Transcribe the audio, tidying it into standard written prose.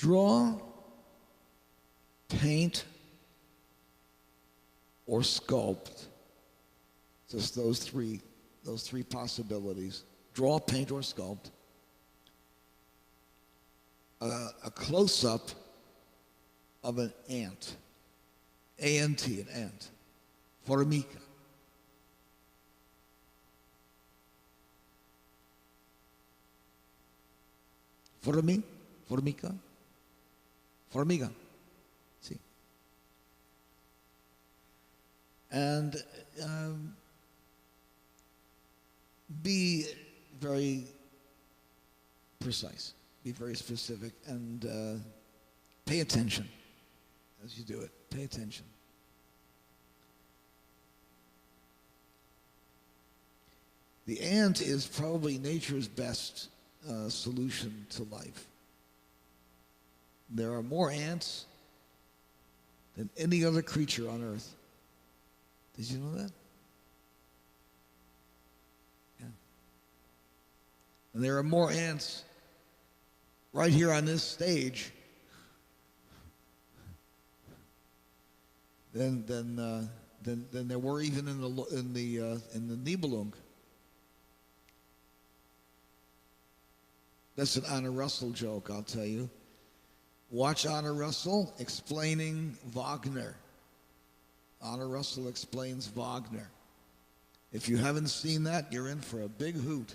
Draw, paint, or sculpt. Just those three possibilities. Draw, paint, or sculpt. A close-up of an ant. A-N-T, an ant. Formica. Formica. Formiga. See. And be very precise. Be very specific and pay attention as you do it. Pay attention. The ant is probably nature's best solution to life. There are more ants than any other creature on earth. Did you know that? Yeah. And there are more ants right here on this stage than there were even in the Nibelung. That's an Anna Russell joke, I'll tell you. Watch Anna Russell explaining Wagner. Anna Russell explains Wagner. If you haven't seen that, you're in for a big hoot.